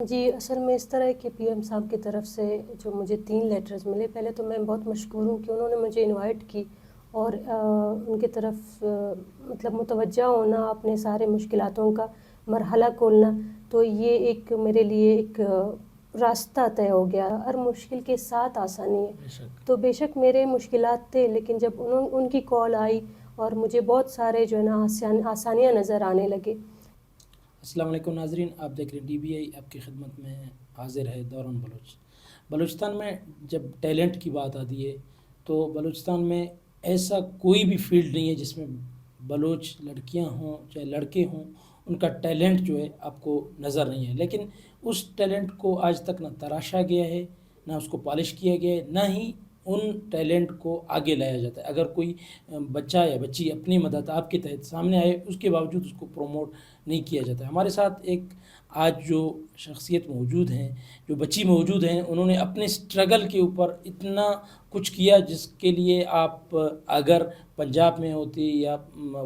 جی اصل میں اس طرح ہے کہ پی ایم صاحب کی طرف سے جو مجھے 3 لیٹرز ملے، پہلے تو میں بہت مشکور ہوں کہ انہوں نے مجھے انوائٹ کی اور ان کی طرف مطلب متوجہ ہونا، اپنے سارے مشکلاتوں کا مرحلہ کھولنا، تو یہ ایک میرے لیے ایک راستہ طے ہو گیا۔ ہر مشکل کے ساتھ آسانی ہے، تو بے شک میرے مشکلات تھے، لیکن جب ان کی کال آئی اور مجھے بہت سارے جو ہے نا آسانیاں نظر آنے لگے۔ السلام علیکم ناظرین، آپ دیکھ رہے ہیں DBI آپ کی خدمت میں حاضر ہے دوران بلوچ۔ بلوچستان میں جب ٹیلنٹ کی بات آتی ہے تو بلوچستان میں ایسا کوئی بھی فیلڈ نہیں ہے جس میں بلوچ لڑکیاں ہوں چاہے لڑکے ہوں، ان کا ٹیلنٹ جو ہے آپ کو نظر نہیں ہے، لیکن اس ٹیلنٹ کو آج تک نہ تراشا گیا ہے، نہ اس کو پالش کیا گیا ہے، نہ ہی ان ٹیلنٹ کو آگے لایا جاتا ہے۔ اگر کوئی بچہ یا بچی اپنی مدد آپ کے تحت سامنے آئے، اس کے باوجود اس کو پروموٹ نہیں کیا جاتا ہے۔ ہمارے ساتھ ایک آج جو شخصیت موجود ہیں، جو بچی موجود ہیں، انہوں نے اپنے سٹرگل کے اوپر اتنا کچھ کیا جس کے لیے آپ اگر پنجاب میں ہوتی یا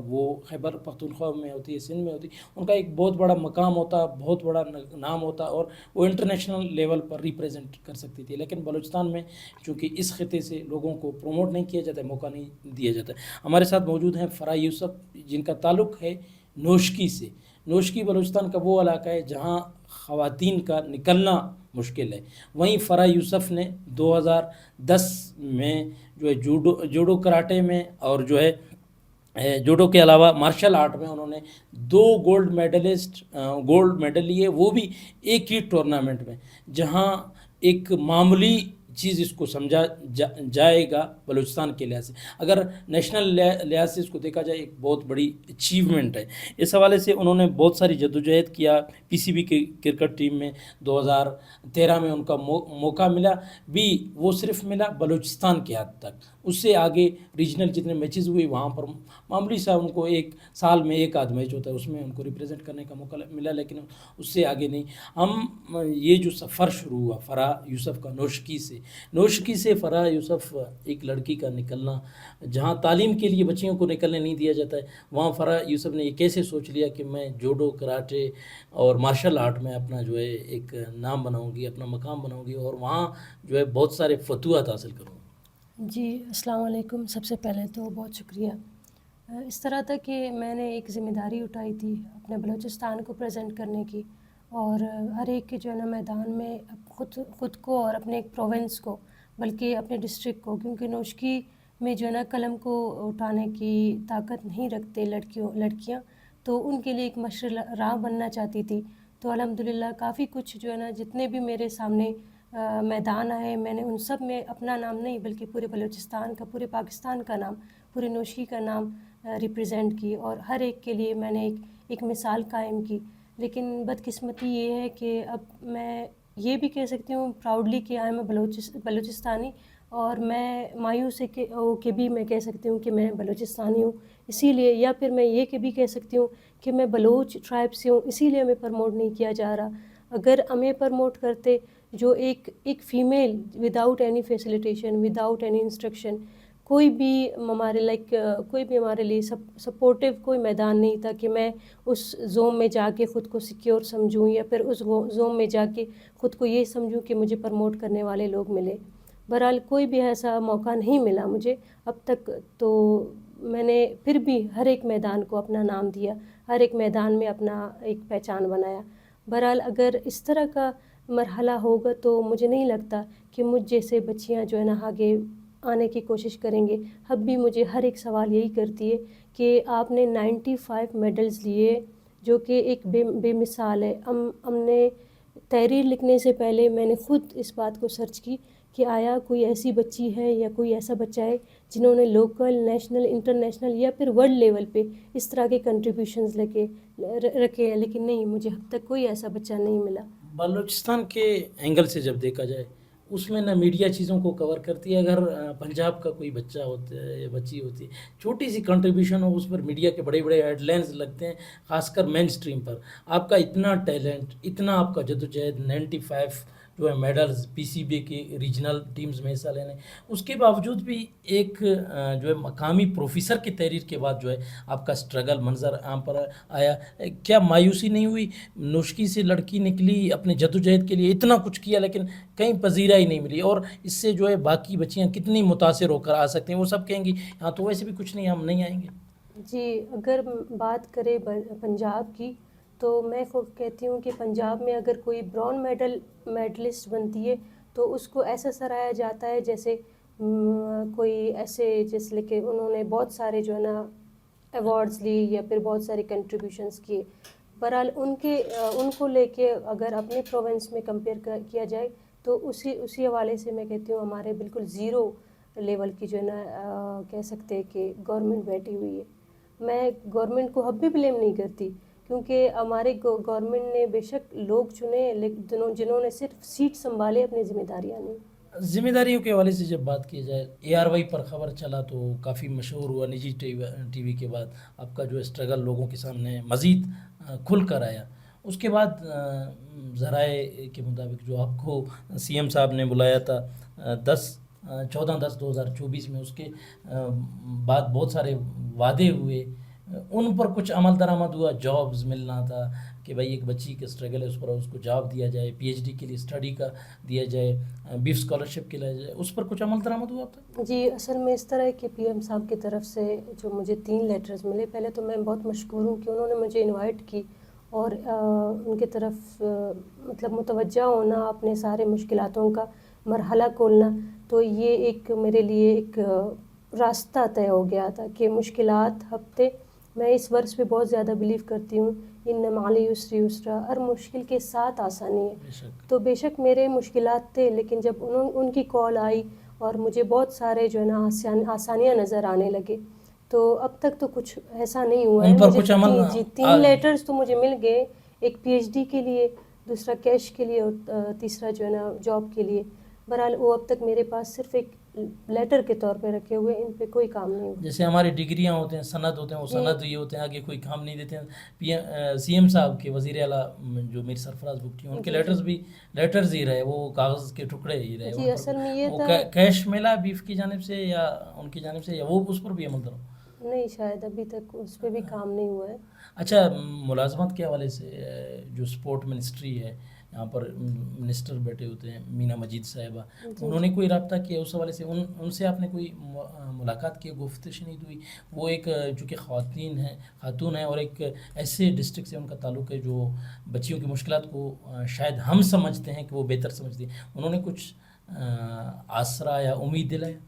وہ خیبر پختونخوا میں ہوتی یا سندھ میں ہوتی، ان کا ایک بہت بڑا مقام ہوتا، بہت بڑا نام ہوتا اور وہ انٹرنیشنل لیول پر ریپریزنٹ کر سکتی تھی۔ لیکن بلوچستان میں چونکہ اس خطے سے لوگوں کو پروموٹ نہیں کیا جاتا ہے، موقع نہیں دیا جاتا ہے۔ ہمارے ساتھ موجود ہیں فرح یوسف، جن کا تعلق ہے نوشکی سے۔ نوشکی بلوچستان کا وہ علاقہ ہے جہاں خواتین کا نکلنا مشکل ہے۔ وہیں فرح یوسف نے 2010 میں جو ہے جوڈو کراٹے میں اور جو ہے جوڈو کے علاوہ مارشل آرٹ میں انہوں نے 2 گولڈ میڈل لیے، وہ بھی ایک ہی ٹورنامنٹ میں، جہاں ایک معمولی چیز اس کو سمجھا جائے گا بلوچستان کے لحاظ سے، اگر نیشنل لحاظ سے اس کو دیکھا جائے ایک بہت بڑی اچیومنٹ ہے۔ اس حوالے سے انہوں نے بہت ساری جدوجہد کیا، PCB کی کرکٹ ٹیم میں 2013 میں ان کا موقع ملا بھی، وہ صرف ملا بلوچستان کے حد تک، اس سے آگے ریجنل جتنے میچز ہوئے وہاں پر معمولی سا ان کو ایک سال میں ایک آدھ میچ ہوتا ہے، اس میں ان کو ریپریزنٹ کرنے کا موقع ملا، لیکن اس سے آگے نہیں۔ ہم یہ جو سفر شروع ہوا فرح یوسف کا نوشکی سے فرح یوسف ایک لڑکی کا نکلنا، جہاں تعلیم کے لیے بچیوں کو نکلنے نہیں دیا جاتا ہے، وہاں فرح یوسف نے یہ کیسے سوچ لیا کہ میں جوڈو کراٹے اور مارشل آرٹ میں اپنا جو ہے ایک نام بناؤں گی، اپنا مقام بناؤں گی اور وہاں جو ہے بہت سارے فتوحات حاصل کروں گی۔ جی السلام علیکم، سب سے پہلے تو بہت شکریہ۔ اس طرح تھا کہ میں نے ایک ذمہ داری اٹھائی تھی اپنے بلوچستان کو پریزنٹ کرنے کی، اور ہر ایک کے جو ہے نا میدان میں خود کو اور اپنے ایک پروونس کو، بلکہ اپنے ڈسٹرکٹ کو، کیونکہ نوشکی میں جو ہے نا قلم کو اٹھانے کی طاقت نہیں رکھتے لڑکیاں، تو ان کے لیے ایک مشعل راہ بننا چاہتی تھی۔ تو الحمدللہ کافی کچھ جو ہے نا جتنے بھی میرے سامنے میدان آئے، میں نے ان سب میں اپنا نام نہیں بلکہ پورے بلوچستان کا، پورے پاکستان کا نام، پورے نوشکی کا نام ریپرزینٹ کی، اور ہر ایک کے لیے میں نے ایک مثال قائم کی۔ لیکن بدقسمتی یہ ہے کہ اب میں یہ بھی کہہ سکتی ہوں پراؤڈلی کہ آئی ایم اے بلوچستانی، اور میں مایوس ہو کے بھی میں کہہ سکتی ہوں کہ میں بلوچستانی ہوں، اسی لیے، یا پھر میں یہ کہ بھی کہہ سکتی ہوں کہ میں بلوچ ٹرائب سے ہوں، اسی لیے ہمیں پرموٹ نہیں کیا جا رہا۔ اگر ہمیں پرموٹ کرتے جو ایک female without any facilitation, without any instruction, کوئی بھی ہمارے لیے سپورٹیو کوئی میدان نہیں تھا کہ میں اس زوم میں جا کے خود کو سیکیور سمجھوں، یا پھر اس زوم میں جا کے خود کو یہ سمجھوں کہ مجھے پرموٹ کرنے والے لوگ ملے۔ بہرحال کوئی بھی ایسا موقع نہیں ملا مجھے اب تک، تو میں نے پھر بھی ہر ایک میدان کو اپنا نام دیا، ہر ایک میدان میں اپنا ایک پہچان بنایا۔ بہرحال اگر اس طرح کا مرحلہ ہوگا تو مجھے نہیں لگتا کہ مجھ جیسے بچیاں جو ہے نا آگے آنے کی کوشش کریں گے۔ اب بھی مجھے ہر ایک سوال یہی کرتی ہے کہ آپ نے 95 میڈلز لیے، جو کہ ایک بے مثال ہے۔ ہم نے تحریر لکھنے سے پہلے میں نے خود اس بات کو سرچ کی کہ آیا کوئی ایسی بچی ہے یا کوئی ایسا بچہ ہے جنہوں نے لوکل، نیشنل، انٹرنیشنل یا پھر ورلڈ لیول پہ اس طرح کے کنٹریبیوشنز رکھے ہیں، لیکن نہیں، مجھے اب تک کوئی ایسا بچہ نہیں ملا۔ بلوچستان کے اینگل سے جب دیکھا جائے، اس میں نہ میڈیا چیزوں کو کور کرتی ہے۔ اگر پنجاب کا کوئی بچہ ہوتا ہے یا بچی ہوتی ہے، چھوٹی سی کنٹریبیوشن ہو، اس پر میڈیا کے بڑے بڑے ہیڈ لائنز لگتے ہیں، خاص کر مین سٹریم پر۔ آپ کا اتنا ٹیلنٹ، اتنا آپ کا جدوجہد، 95 جو ہے میڈلز پی سی بی کے ریجنل ٹیمز میں حصہ لینے، اس کے باوجود بھی ایک جو ہے مقامی پروفیسر کی تحریر کے بعد جو ہے آپ کا اسٹرگل منظر عام پر آیا. کیا مایوسی نہیں ہوئی؟ نوشکی سے لڑکی نکلی، اپنے جدوجہد کے لیے اتنا کچھ کیا لیکن کہیں پذیرائی نہیں ملی، اور اس سے جو ہے باقی بچیاں کتنی متاثر ہو کر آ سکتے ہیں؟ وہ سب کہیں گی ہاں تو ویسے بھی کچھ نہیں، ہم نہیں آئیں گے. جی، اگر بات کریں پنجاب کی، تو میں خود کہتی ہوں کہ پنجاب میں اگر کوئی برون میڈلسٹ بنتی ہے تو اس کو ایسا سراہا جاتا ہے جیسے کوئی ایسے جیسے کہ انہوں نے بہت سارے جو ہے نا ایوارڈز لی یا پھر بہت سارے کنٹریبیوشنس کیے. بہرحال ان کو لے کے اگر اپنے پروونس میں کمپیئر کیا جائے تو اسی حوالے سے میں کہتی ہوں ہمارے بالکل زیرو لیول کی جو ہے نا کہہ سکتے ہیں کہ گورنمنٹ بیٹھی ہوئی ہے. میں گورنمنٹ کو اب بھی بلیم نہیں کرتی، کیونکہ ہمارے گورنمنٹ نے بے شک لوگ چنے لیکن جنہوں نے صرف سیٹ سنبھالے، اپنی ذمہ داریاں نہیں. ذمہ داریوں کے حوالے سے جب بات کی جائے، اے آر وائی پر خبر چلا تو کافی مشہور ہوا، نجی ٹی وی کے بعد آپ کا جو اسٹرگل لوگوں کے سامنے مزید کھل کر آیا. اس کے بعد ذرائع کے مطابق جو آپ کو سی ایم صاحب نے بلایا تھا 14/10/2024 میں، اس کے بعد بہت سارے وعدے ہوئے، ان پر کچھ عمل درآمد ہوا؟ جابز ملنا تھا کہ بھائی ایک بچی کا اسٹرگل ہے، اس پر اس کو جاب دیا جائے، پی ایچ ڈی کے لیے اسٹڈی کا دیا جائے، بیف اسکالرشپ کے لیا جائے، اس پر کچھ عمل درآمد ہوا تھا؟ جی، اصل میں اس طرح ہے کہ پی ایم صاحب کی طرف سے جو مجھے 3 لیٹرز ملے، پہلے تو میں بہت مشکور ہوں کہ انہوں نے مجھے انوائٹ کی اور ان کی طرف مطلب متوجہ ہونا، اپنے سارے مشکلاتوں کا مرحلہ کھولنا، تو یہ ایک میرے لیے ایک راستہ طے ہو گیا تھا کہ مشکلات ہفتے. میں اس ورس پہ بہت زیادہ بلیو کرتی ہوں، ان مع العسر یسرا، ہر مشکل کے ساتھ آسانی ہے. بے شک. تو بے شک میرے مشکلات تھے، لیکن جب ان کی کال آئی اور مجھے بہت سارے جو ہے نا آسانیاں نظر آنے لگے، تو اب تک تو کچھ ایسا نہیں ہوا ہے. ان پر مجھے کچھ عمل 3 لیٹرز تو مجھے مل گئے، ایک پی ایچ ڈی کے لیے، دوسرا کیش کے لیے، اور تیسرا جو ہے نا جاب کے لیے. بہرحال وہ اب تک میرے پاس صرف ایک لیٹر کے طور پہ رکھے ہوئے، ان پہ کوئی کام نہیں ہوا. جیسے ہماری ڈگریاں ہوتے ہیں، سند ہوتے ہیں، وہ جی سند یہ ہوتے ہیں آگے کوئی کام نہیں دیتے ہیں. سی ایم صاحب کے وزیر اعلیٰ جو میر سرفراز بگٹی ہیں، ان کے جی جی لیٹرز ہی رہے، وہ کاغذ کے ٹکڑے ہی رہے. جی، اصل میں یہ وہ تھا. کیش ملا بیف کی جانب سے یا ان کی جانب سے، یا وہ اس پر بھی عمل کرو؟ نہیں، شاید ابھی تک اس پہ بھی کام نہیں ہوا ہے. اچھا، ملازمت کے حوالے سے جو سپورٹ منسٹری ہے، یہاں پر منسٹر بیٹھے ہوتے ہیں مینا مجید صاحبہ، جی انہوں جی نے کوئی رابطہ کیا اس حوالے سے؟ ان سے آپ نے کوئی ملاقات کی، گفت شنید ہوئی؟ وہ ایک چونکہ خاتون ہیں اور ایک ایسے ڈسٹرکٹ سے ان کا تعلق ہے جو بچیوں کی مشکلات کو شاید ہم سمجھتے ہیں کہ وہ بہتر سمجھتی ہیں، انہوں نے کچھ آسرا یا امید دلایا؟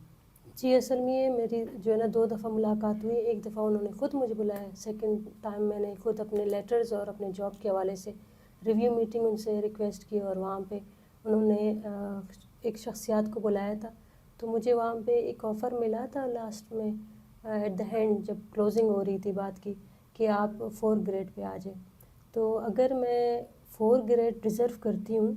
جی، اصل میں یہ میری جو ہے نا 2 دفعہ ملاقات ہوئی. ایک دفعہ انہوں نے خود مجھے بلایا، سیکنڈ ٹائم میں نے خود اپنے لیٹرز اور اپنے جاب کے حوالے سے ریویو میٹنگ ان سے ریکویسٹ کی، اور وہاں پہ انہوں نے ایک شخصیات کو بلایا تھا. تو مجھے وہاں پہ ایک آفر ملا تھا لاسٹ میں، ایٹ دا اینڈ جب کلوزنگ ہو رہی تھی بات کی، کہ آپ 4 گریڈ پہ آ جائیں. تو اگر میں 4 گریڈ ریزرو کرتی ہوں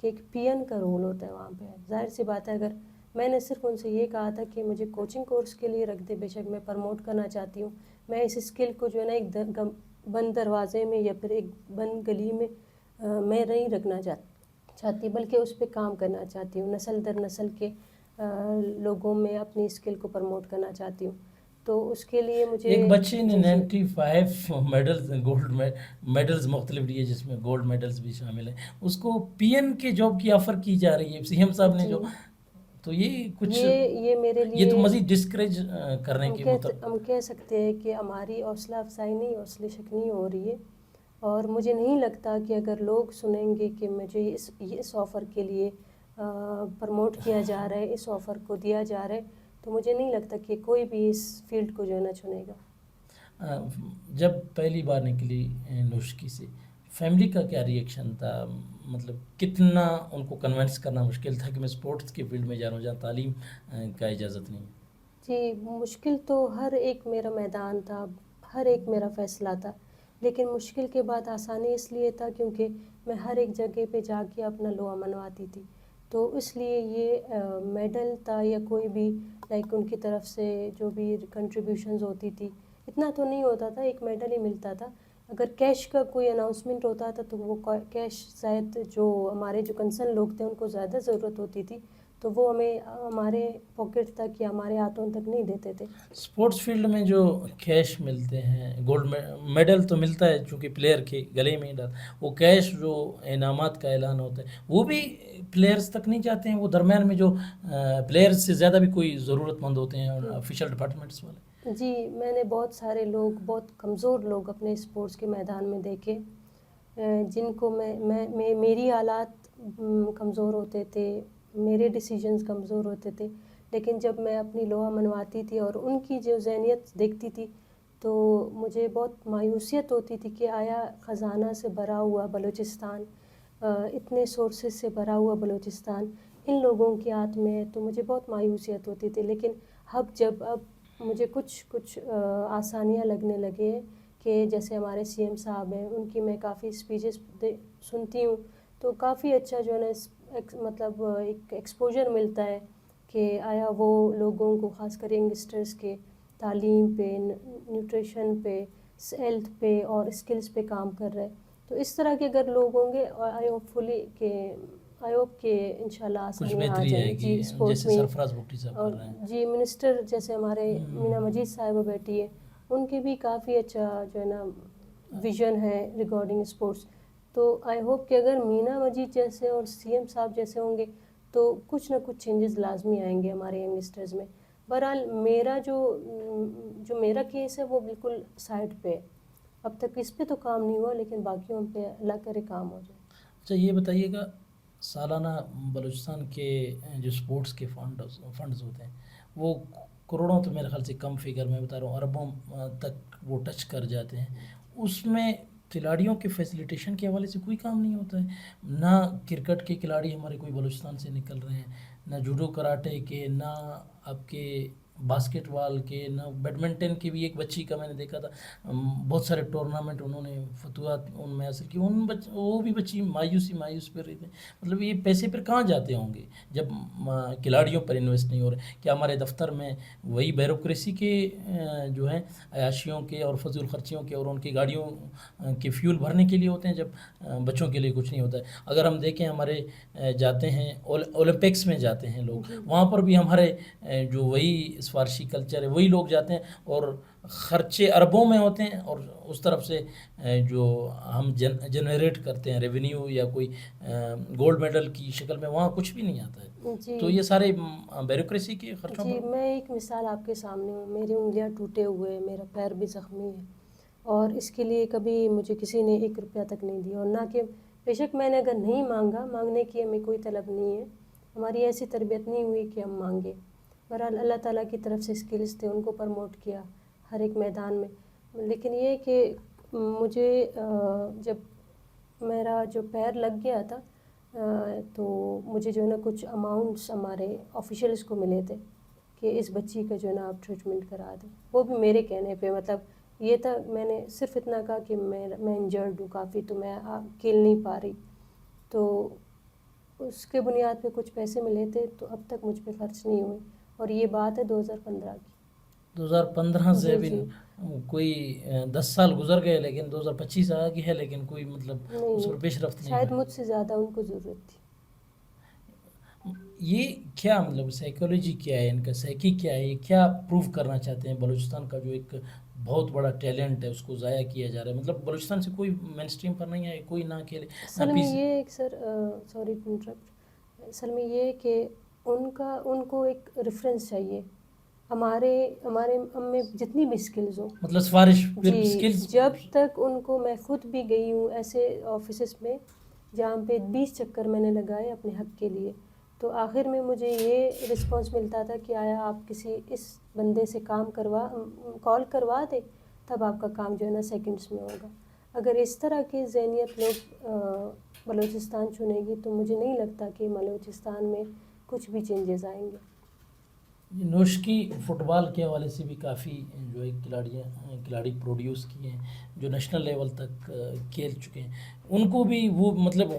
کہ ایک پی این کا رول ہوتا ہے وہاں پہ، ظاہر سی بات ہے، اگر میں نے صرف ان سے یہ کہا تھا کہ مجھے کوچنگ کورس کے لیے رکھ دے، بے شک میں پروموٹ کرنا چاہتی ہوں، میں اس اسکل کو جو ہے نا ایک بند دروازے میں یا پھر ایک بند گلی میں میں نہیں رکھنا چاہتی، بلکہ اس پہ کام کرنا چاہتی ہوں، نسل در نسل کے لوگوں میں اپنی اسکل کو پروموٹ کرنا چاہتی ہوں. تو اس کے لیے مجھے ایک بچے نے جی جی 95 میڈلز، گولڈ میڈلز مختلف لیے، جس میں گولڈ میڈلز بھی شامل ہیں، اس کو پی این کے جاب کی آفر کی جا رہی ہے سی ایم صاحب نے جی، جو، تو یہ کچھ، یہ میرے یہ تو لیے مزید ڈسکریج کرنے کے ہم کہہ سکتے ہیں کہ ہماری حوصلہ افزائی نہیں، حوصلہ شکنی ہو رہی ہے. اور مجھے نہیں لگتا کہ اگر لوگ سنیں گے کہ مجھے اس آفر کے لیے پروموٹ کیا جا رہا ہے، اس آفر کو دیا جا رہا ہے، تو مجھے نہیں لگتا کہ کوئی بھی اس فیلڈ کو جو ہے نا چنے گا. جب پہلی بار نکلی نوشکی سے، فیملی کا کیا ری ایکشن تھا؟ مطلب کتنا ان کو کنونس کرنا مشکل تھا کہ میں اسپورٹس کے فیلڈ میں جا رہا ہوں جہاں تعلیم کا اجازت نہیں؟ جی، مشکل تو ہر ایک میرا میدان تھا، ہر ایک میرا فیصلہ تھا، لیکن مشکل کے بعد آسانی اس لیے تھا کیونکہ میں ہر ایک جگہ پہ جا کے اپنا لوہا منواتی تھی. تو اس لیے یہ میڈل تھا یا کوئی بھی لائک ان کی طرف سے جو بھی کنٹریبیوشنز ہوتی تھی، اتنا تو نہیں ہوتا تھا، ایک میڈل ہی ملتا تھا، اگر کیش کا کوئی اناؤنسمنٹ ہوتا تھا تو وہ کیش شاید جو ہمارے جو کنسرن لوگ تھے ان کو زیادہ ضرورت ہوتی تھی تو وہ ہمیں ہمارے پاکٹ تک یا ہمارے ہاتھوں تک نہیں دیتے تھے. اسپورٹس فیلڈ میں جو کیش ملتے ہیں، گولڈ میڈل تو ملتا ہے چونکہ پلیئر کے گلے میں ہی ڈال، وہ کیش جو انعامات کا اعلان ہوتا ہے وہ بھی پلیئرز تک نہیں جاتے ہیں. وہ درمیان میں جو پلیئرز سے زیادہ بھی کوئی ضرورت مند ہوتے ہیں آفیشیل ڈپارٹمنٹس والے. جی میں نے بہت سارے لوگ، بہت کمزور لوگ اپنے اسپورٹس کے میدان میں دیکھے جن کو میں میری حالات کمزور ہوتے تھے، میرے ڈیسیجنز کمزور ہوتے تھے، لیکن جب میں اپنی لوہا منواتی تھی اور ان کی جو ذہنیت دیکھتی تھی تو مجھے بہت مایوسیت ہوتی تھی کہ آیا خزانہ سے بھرا ہوا بلوچستان، اتنے سورسز سے بھرا ہوا بلوچستان ان لوگوں کے ہاتھ میں ہے. تو مجھے بہت مایوسیت ہوتی تھی. لیکن اب مجھے کچھ آسانیاں لگنے لگے ہیں کہ جیسے ہمارے سی ایم صاحب ہیں، ان کی میں کافی اسپیچز سنتی ہوں تو کافی اچھا جو ہے نا مطلب ایک ایکسپوجر ملتا ہے کہ آیا وہ لوگوں کو، خاص کر ینگسٹرز کے تعلیم پہ، نیوٹریشن پہ، ہیلتھ پہ اور اسکلز پہ کام کر رہے. تو اس طرح کے اگر لوگ ہوں گے آئی ہوپ کہ انشاءاللہ کچھ آسانیاں آ بہتری جائیں آئے گی گی جی اسپورٹس جیسے میں. سرفراز بگٹی صاحب اور کر رہے ہیں. جی منسٹر جیسے ہمارے مینا مجید صاحبہ بیٹی ہے، ان کی بھی کافی اچھا جو ہے نا ویژن ہے ریگارڈنگ اسپورٹس. تو آئی ہوپ کہ اگر مینا مجید جیسے اور سی ایم صاحب جیسے ہوں گے تو کچھ نہ کچھ چینجز لازمی آئیں گے ہمارے ینگسٹرز میں. بہرحال میرا جو میرا کیس ہے وہ بالکل سائڈ پہ ہے، اب تک اس پہ تو کام نہیں ہوا، لیکن باقیوں پہ اللہ کرے کام ہو جائے. اچھا یہ بتائیے گا، سالانہ بلوچستان کے جو سپورٹس کے فنڈز ہوتے ہیں وہ کروڑوں، تو میرے خیال سے کم فگر میں بتا رہا ہوں، اربوں تک وہ ٹچ کر جاتے ہیں. اس میں کھلاڑیوں کے فیسیلیٹیشن کے حوالے سے کوئی کام نہیں ہوتا ہے. نہ کرکٹ کے کھلاڑی ہمارے کوئی بلوچستان سے نکل رہے ہیں، نہ جوڈو کراٹے کے، نہ آپ کے باسکٹ بال کے، نہ بیڈمنٹن کی. بھی ایک بچی کا میں نے دیکھا تھا، بہت سارے ٹورنامنٹ انہوں نے فتوحات ان میں حاصل کی. وہ بھی بچی مایوس پہ رہی تھے. مطلب یہ پیسے پھر کہاں جاتے ہوں گے جب کھلاڑیوں پر انویسٹ نہیں ہو رہے؟ کیا ہمارے دفتر میں وہی بیوروکریسی کے جو ہیں عیاشیوں کے اور فضول خرچیوں کے اور ان کی گاڑیوں کے فیول بھرنے کے لیے ہوتے ہیں جب بچوں کے لیے کچھ نہیں ہوتا ہے؟ اگر ہم دیکھیں ہمارے جاتے ہیں اولمپکس میں جاتے ہیں لوگ، وہاں پر بھی ہمارے جو وہی سفارشی کلچر ہے وہی لوگ جاتے ہیں اور خرچے اربوں میں ہوتے ہیں، اور اس طرف سے جو ہم جنریٹ کرتے ہیں ریونیو یا کوئی گولڈ میڈل کی شکل میں وہاں کچھ بھی نہیں آتا ہے. جی تو یہ سارے بیوروکریسی کے خرچوں جی پر. میں ایک مثال آپ کے سامنے ہوں. میری انگلیاں ٹوٹے ہوئے، میرا پیر بھی زخمی ہے اور اس کے لیے کبھی مجھے کسی نے 1 روپیہ تک نہیں دیا. اور نہ کہ بے شک میں نے اگر نہیں مانگا، مانگنے کی ہمیں کوئی طلب نہیں ہے، ہماری ایسی تربیت نہیں ہوئی کہ ہم مانگے. بہرحال اللہ تعالیٰ کی طرف سے اسکلز تھے، ان کو پروموٹ کیا ہر ایک میدان میں. لیکن یہ کہ مجھے جب میرا جو پیر لگ گیا تھا تو مجھے جو ہے نا کچھ اماؤنٹس ہمارے آفیشلز کو ملے تھے کہ اس بچی کا جو ہے نا آپ ٹریٹمنٹ کرا دیں. وہ بھی میرے کہنے پہ، مطلب یہ تھا میں نے صرف اتنا کہا کہ میں انجرڈ ہوں کافی، تو میں کھیل نہیں پا رہی. تو اس کے بنیاد پہ کچھ پیسے ملے تھے تو اب تک مجھ پہ خرچ نہیں ہوئے، اور یہ بات ہے 2015 کی. 2015 سے جی ابھی جی کوئی 10 سال گزر گئے لیکن 2025 آ گئی ہے لیکن کوئی مطلب نہیں اس پر نہیں، پیش رفت نہیں شاید ہوئی. مجھ سے زیادہ ان کو ضرورت تھی. یہ کیا مطلب سائیکالوجی کیا ہے ان کا، سائیکی کیا ہے، یہ کیا پروف کرنا چاہتے ہیں؟ بلوچستان کا جو ایک بہت بڑا ٹیلنٹ ہے اس کو ضائع کیا جا رہا ہے. مطلب بلوچستان سے کوئی مین اسٹریم پر نہیں ہے، کوئی نہ کھیلے نہ اصل میں پیس. یہ ایک سر سوری ٹو انٹرپٹ، اصل میں یہ کہ ان کو ایک ریفرنس چاہیے. ہمارے ہم میں جتنی بھی اسکلز ہوں، مطلب سفارش پھر جی سکلز. جب تک ان کو، میں خود بھی گئی ہوں ایسے آفیسز میں جہاں پہ 20 چکر میں نے لگائے اپنے حق کے لیے، تو آخر میں مجھے یہ رسپانس ملتا تھا کہ آیا آپ کسی اس بندے سے کال کروا دے تب آپ کا کام جو ہے نا سیکنڈز میں ہوگا. اگر اس طرح کی ذہنیت لوگ بلوچستان چنے گی تو مجھے نہیں لگتا کہ بلوچستان میں کچھ بھی چینجز آئیں گے. نوشکی فٹ بال کے حوالے سے بھی کافی جو ہے کھلاڑی پروڈیوس کیے ہیں جو نیشنل لیول تک کھیل چکے ہیں. ان کو بھی وہ مطلب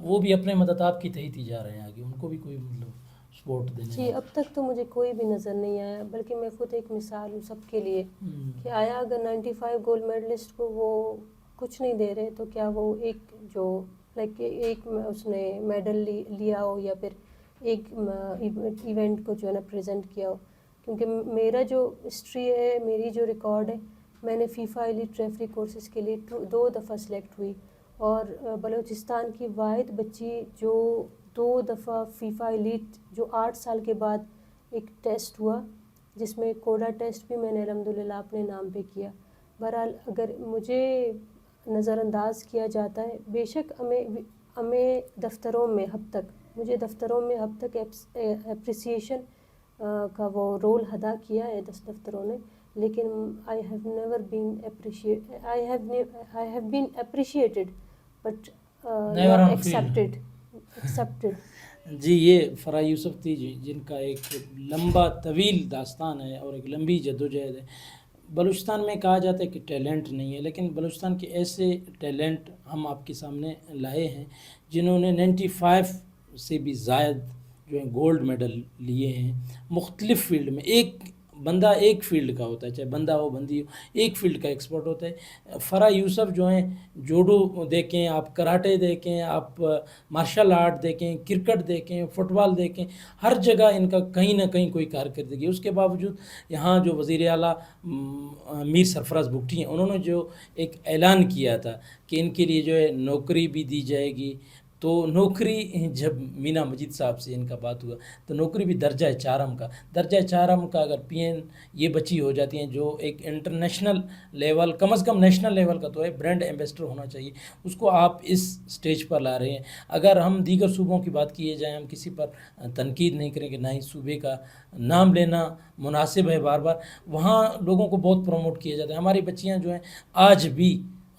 وہ بھی اپنے مدتاب کی تحت ہی جا رہے ہیں آگے. ان کو بھی کوئی مطلب سپورٹ دینے جی اب تک تو مجھے کوئی بھی نظر نہیں آیا، بلکہ میں خود ایک مثال ہوں سب کے لیے کہ آیا اگر 95 گولڈ میڈلسٹ کو وہ کچھ نہیں دے رہے تو کیا وہ ایک جو لائک ایک اس نے میڈل لیا ہو یا پھر ایک ایونٹ کو جو ہے نا پریزنٹ کیا ہو. کیونکہ میرا جو ہسٹری ہے, میری جو ریکارڈ ہے, میں نے فیفا ایلیٹ ریفری کورسز کے لیے 2 دفعہ سلیکٹ ہوئی, اور بلوچستان کی واحد بچی جو 2 دفعہ فیفا ایلیٹ, جو 8 سال کے بعد ایک ٹیسٹ ہوا جس میں کوڈا ٹیسٹ بھی میں نے الحمدللہ اپنے نام پہ کیا. بہرحال اگر مجھے نظر انداز کیا جاتا ہے, بے شک ہمیں دفتروں میں مجھے دفتروں میں اب تک اپریسیشن کا وہ رول ادا کیا ہے دفتروں نے, لیکن I have been appreciated but Never not on field. accepted. جی, یہ فرح یوسف تھی جن کا ایک لمبا طویل داستان ہے اور ایک لمبی جدوجہد ہے. بلوچستان میں کہا جاتا ہے کہ ٹیلنٹ نہیں ہے, لیکن بلوچستان کے ایسے ٹیلنٹ ہم آپ کے سامنے لائے ہیں جنہوں نے 95 سے بھی زائد جو ہیں گولڈ میڈل لیے ہیں مختلف فیلڈ میں. ایک بندہ ایک فیلڈ کا ہوتا ہے, چاہے بندہ ہو بندی ہو, ایک فیلڈ کا ایکسپرٹ ہوتا ہے. فرح یوسف جو ہیں جوڈو دیکھیں آپ, کراٹے دیکھیں آپ, مارشل آرٹ دیکھیں, کرکٹ دیکھیں, فٹ بال دیکھیں, ہر جگہ ان کا کہیں نہ کہیں کوئی کارکردگی. اس کے باوجود یہاں جو وزیر اعلیٰ میر سرفراز بگٹی ہیں, انہوں نے جو ایک اعلان کیا تھا کہ ان کے لیے جو ہے نوکری بھی دی جائے گی, تو نوکری جب مینا مجید صاحب سے ان کا بات ہوا تو نوکری بھی درجہ 4 کا اگر پی این یہ بچی ہو جاتی ہیں جو ایک انٹرنیشنل لیول, کم از کم نیشنل لیول کا تو ہے, برانڈ ایمبیسڈر ہونا چاہیے, اس کو آپ اس سٹیج پر لا رہے ہیں. اگر ہم دیگر صوبوں کی بات کیے جائیں, ہم کسی پر تنقید نہیں کریں کہ نہ ہی صوبے کا نام لینا مناسب ہے بار بار, وہاں لوگوں کو بہت پروموٹ کیا جاتا ہے. ہماری بچیاں جو ہیں آج بھی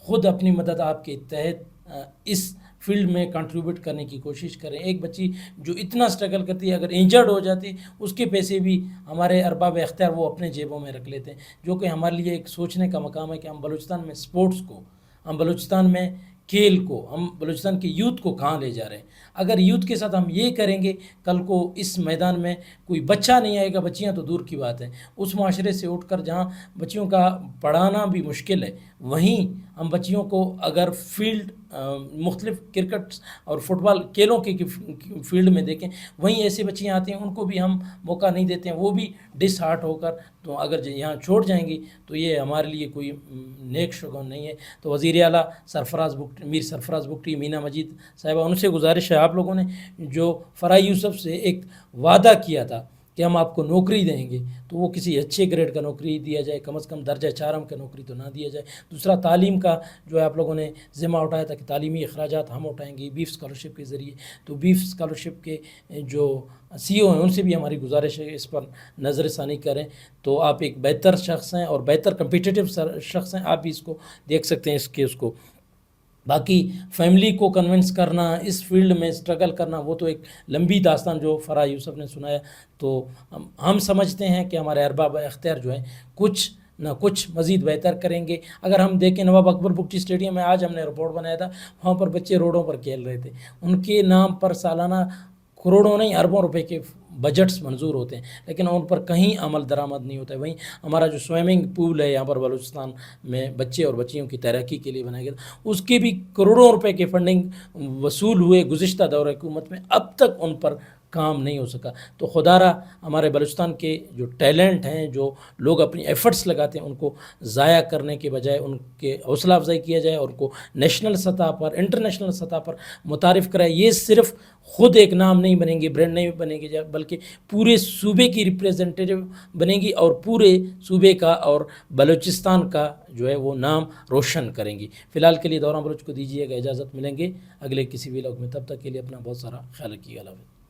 خود اپنی مدد آپ کے تحت اس فیلڈ میں کنٹریبیوٹ کرنے کی کوشش کریں. ایک بچی جو اتنا سٹرگل کرتی ہے, اگر انجرڈ ہو جاتی ہے, اس کے پیسے بھی ہمارے ارباب اختیار وہ اپنے جیبوں میں رکھ لیتے ہیں, جو کہ ہمارے لیے ایک سوچنے کا مقام ہے کہ ہم بلوچستان میں سپورٹس کو, ہم بلوچستان میں کھیل کو, ہم بلوچستان کے یوتھ کو کہاں لے جا رہے ہیں. اگر یوتھ کے ساتھ ہم یہ کریں گے, کل کو اس میدان میں کوئی بچہ نہیں آئے گا, بچیاں تو دور کی بات ہے, اس معاشرے سے اٹھ کر جہاں بچیوں کا پڑھانا بھی مشکل ہے, وہیں ہم بچیوں کو اگر فیلڈ مختلف کرکٹ اور فٹ بال کھیلوں کے فیلڈ میں دیکھیں, وہیں ایسے بچیاں آتی ہیں, ان کو بھی ہم موقع نہیں دیتے ہیں, وہ بھی ڈس ہارٹ ہو کر تو اگر یہاں چھوڑ جائیں گی تو یہ ہمارے لیے کوئی نیک شگون نہیں ہے. تو وزیر اعلیٰ میر سرفراز بگٹی, مینا مجید صاحبہ, ان سے گزارش ہے آپ لوگوں نے جو فرح یوسف سے ایک وعدہ کیا تھا کہ ہم آپ کو نوکری دیں گے, تو وہ کسی اچھے گریڈ کا نوکری دیا جائے, کم از کم درجہ 4 کا نوکری تو نہ دیا جائے. دوسرا, تعلیم کا جو ہے آپ لوگوں نے ذمہ اٹھایا تھا کہ تعلیمی اخراجات ہم اٹھائیں گے بیف اسکالرشپ کے ذریعے, تو بیف اسکالرشپ کے جو سی او ہیں ان سے بھی ہماری گزارش ہے اس پر نظر ثانی کریں. تو آپ ایک بہتر شخص ہیں اور بہتر کمپیٹیٹیو شخص ہیں, آپ بھی اس کو دیکھ سکتے ہیں اس کو. باقی فیملی کو کنونس کرنا, اس فیلڈ میں سٹرگل کرنا, وہ تو ایک لمبی داستان جو فرح یوسف نے سنایا. تو ہم سمجھتے ہیں کہ ہمارے ارباب اختیار جو ہیں کچھ نہ کچھ مزید بہتر کریں گے. اگر ہم دیکھیں نواب اکبر بگٹی اسٹیڈیم میں آج ہم نے رپورٹ بنایا تھا, وہاں پر بچے روڈوں پر کھیل رہے تھے, ان کے نام پر سالانہ کروڑوں نہیں اربوں روپے کے بجٹس منظور ہوتے ہیں, لیکن ان پر کہیں عمل درآمد نہیں ہوتا ہے. وہیں ہمارا جو سوئمنگ پول ہے یہاں پر بلوچستان میں بچے اور بچیوں کی تیراکی کے لیے بنایا گیا تھا, اس کے بھی کروڑوں روپے کے فنڈنگ وصول ہوئے گزشتہ دور حکومت میں, اب تک ان پر کام نہیں ہو سکا. تو خدارہ ہمارے بلوچستان کے جو ٹیلنٹ ہیں, جو لوگ اپنی ایفرٹس لگاتے ہیں, ان کو ضائع کرنے کے بجائے ان کے حوصلہ افزائی کیا جائے اور ان کو نیشنل سطح پر, انٹرنیشنل سطح پر متعارف کرائے. یہ صرف خود ایک نام نہیں بنیں گے, برانڈ نہیں بنے گی, بلکہ پورے صوبے کی ریپریزنٹیو بنیں گی اور پورے صوبے کا اور بلوچستان کا جو ہے وہ نام روشن کریں گی. فی الحال کے لیے دوران بلوچ کو دیجیے گا اجازت, ملیں گے اگلے کسی ولاگ میں, تب تک کے لیے اپنا بہت سارا خیال رکھیے گا. اللہ حافظ.